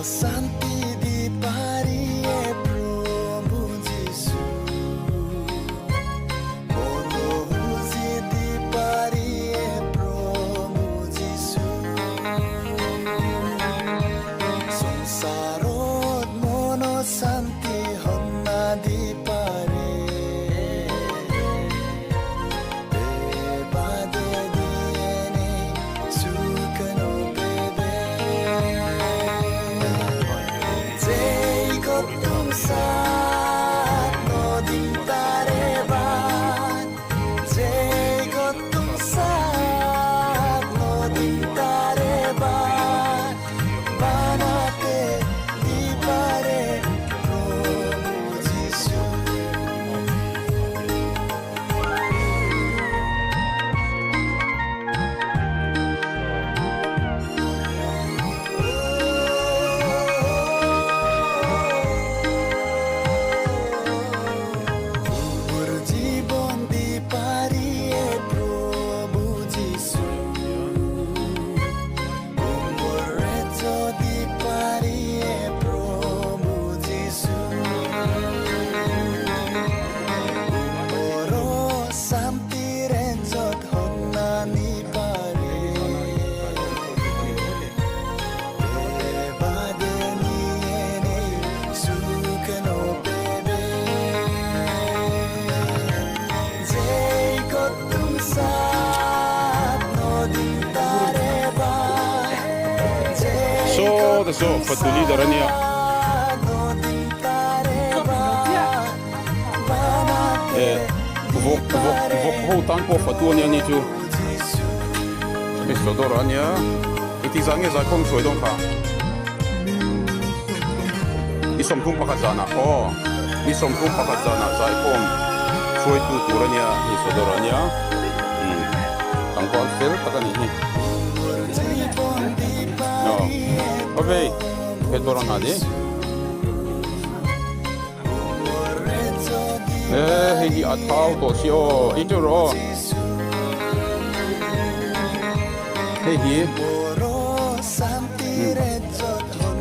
शांति दी पारिए प्रभु जीसु mono हुजी दी पारिए प्रभु जीसु संसारोत mono शांति हन्ना दी पारे So patuli darania vok ho tan po fatuania ni chu so dorania iti zange za kong soi dong kha isom thum pakhat jana isom thum pakhat jana zai kong soi tu turania ni so dorania tang kon fel takani ni no okay headboard hadi hegi athau to sio ituro hegi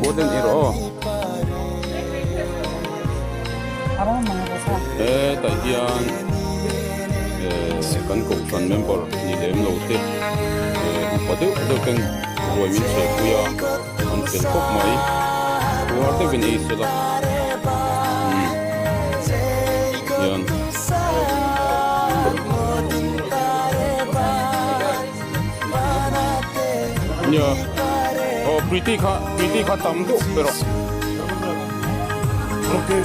boden iro avanga sa taidian kan ko san member ni dem lo te padu do kan roi min se puya an tel kop mai warte bin ei sela yan ya pretty kha tam do pero okay